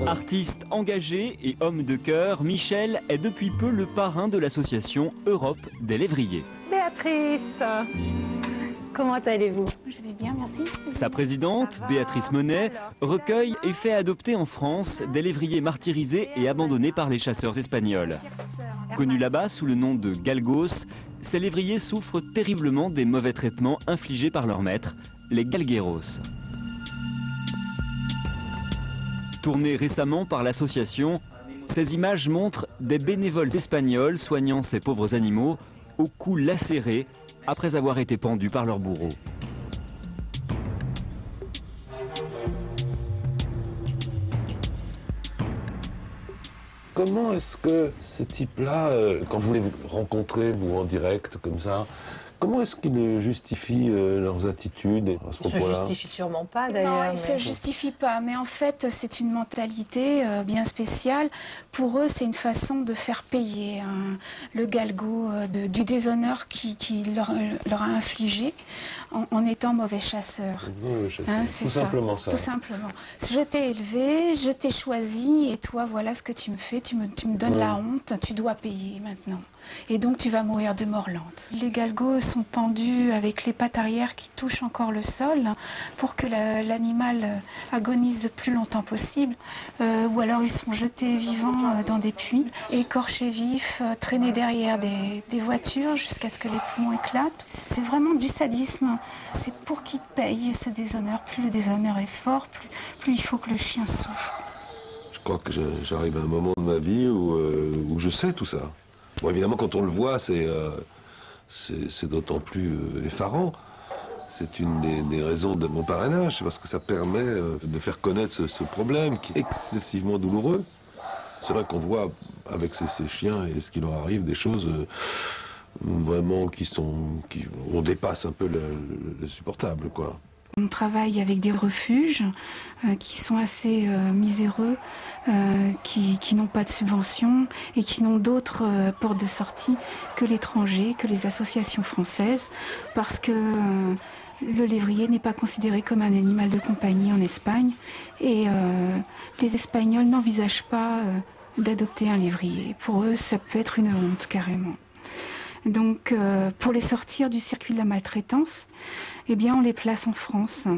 Artiste engagé et homme de cœur, Michel est depuis peu le parrain de l'association Europe des lévriers. Béatrice, comment allez-vous? Je vais bien, merci. Sa présidente, Béatrice Monet, recueille et fait adopter en France des lévriers martyrisés et abandonnés par les chasseurs espagnols. Connus là-bas sous le nom de galgos, ces lévriers souffrent terriblement des mauvais traitements infligés par leurs maîtres, les galgueros. Tournées récemment par l'association, ces images montrent des bénévoles espagnols soignant ces pauvres animaux au cou lacéré après avoir été pendus par leurs bourreaux. Comment est-ce que ces types-là, quand vous les rencontrez, vous en direct comme ça, comment est-ce qu'ils justifient leurs attitudes à ce propos-là? Ils ne se justifient sûrement pas d'ailleurs. Non, ils ne se justifient pas, mais en fait c'est une mentalité bien spéciale. Pour eux c'est une façon de faire payer le galgo du déshonneur qu'il leur a infligé en étant mauvais chasseur. C'est tout simplement ça. Tout simplement. Je t'ai élevé, je t'ai choisi et toi voilà ce que tu me fais, tu me donnes la honte, tu dois payer maintenant. Et donc tu vas mourir de mort lente. Les galgos sont pendus avec les pattes arrière qui touchent encore le sol pour que l'animal agonise le plus longtemps possible. Ou alors ils sont jetés vivants dans des puits, écorchés vifs, traînés derrière des voitures jusqu'à ce que les poumons éclatent. C'est vraiment du sadisme. C'est pour qu'ils payent ce déshonneur. Plus le déshonneur est fort, plus il faut que le chien souffre. Je crois que j'arrive à un moment de ma vie où je sais tout ça. Bon, évidemment, quand on le voit, c'est d'autant plus effarant. C'est une des raisons de mon parrainage, parce que ça permet de faire connaître ce problème qui est excessivement douloureux. C'est vrai qu'on voit avec ces chiens et ce qui leur arrive des choses vraiment on dépasse un peu le supportable, quoi. On travaille avec des refuges qui sont assez miséreux, qui n'ont pas de subventions et qui n'ont d'autres portes de sortie que l'étranger, que les associations françaises, parce que le lévrier n'est pas considéré comme un animal de compagnie en Espagne et les Espagnols n'envisagent pas d'adopter un lévrier. Pour eux, ça peut être une honte carrément. Donc, pour les sortir du circuit de la maltraitance, eh bien, on les place en France,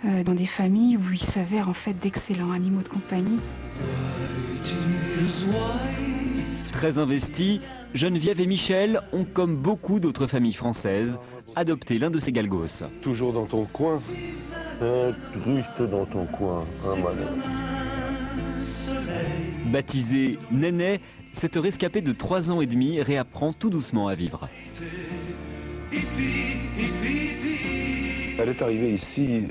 dans des familles où ils s'avèrent en fait d'excellents animaux de compagnie. Très investis, Geneviève et Michel ont, comme beaucoup d'autres familles françaises, adopté l'un de ces galgos. Toujours dans ton coin, juste dans ton coin, Baptisé Néné, cette rescapée de 3 ans et demi réapprend tout doucement à vivre. Elle est arrivée ici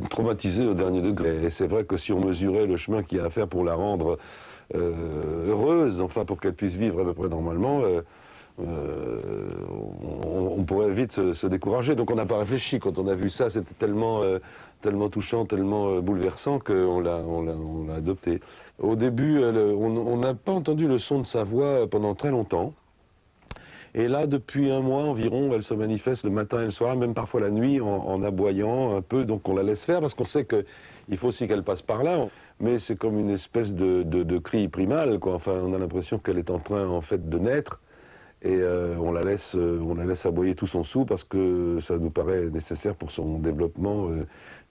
traumatisée au dernier degré. Et c'est vrai que si on mesurait le chemin qu'il y a à faire pour la rendre heureuse, enfin pour qu'elle puisse vivre à peu près normalement, on pourrait vite se décourager. Donc on n'a pas réfléchi. Quand on a vu ça, c'était tellement touchant, tellement bouleversant qu'on l'a adopté. Au début, on n'a pas entendu le son de sa voix pendant très longtemps. Et là, depuis un mois environ, elle se manifeste le matin et le soir, même parfois la nuit, en aboyant un peu. Donc on la laisse faire parce qu'on sait qu'il faut aussi qu'elle passe par là. Mais c'est comme une espèce de cri primal, quoi. Enfin, on a l'impression qu'elle est en train, en fait, de naître. Et on la laisse aboyer tout son sou parce que ça nous paraît nécessaire pour son développement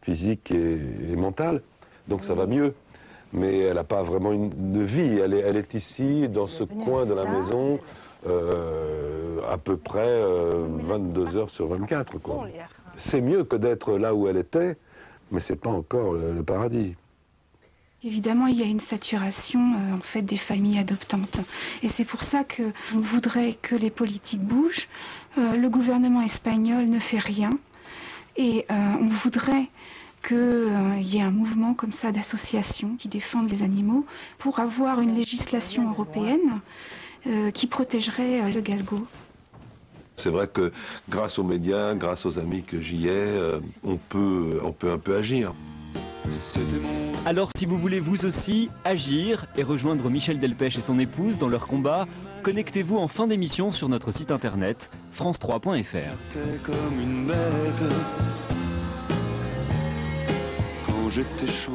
physique et mental. Donc ça va mieux. Mais elle n'a pas vraiment une vie. Elle est ici, dans ce coin de la maison, à peu près 22 heures sur 24. C'est mieux que d'être là où elle était, mais ce n'est pas encore le paradis. Évidemment, il y a une saturation en fait des familles adoptantes. Et c'est pour ça qu'on voudrait que les politiques bougent. Le gouvernement espagnol ne fait rien. Et on voudrait qu'il y ait un mouvement comme ça d'associations qui défendent les animaux pour avoir une législation européenne qui protégerait le galgo. C'est vrai que grâce aux médias, grâce aux amis que j'y ai, on peut un peu agir. Alors si vous voulez vous aussi agir et rejoindre Michel Delpech et son épouse dans leur combat, connectez-vous en fin d'émission sur notre site internet france3.fr. Comme une bête quand j'étais chaud.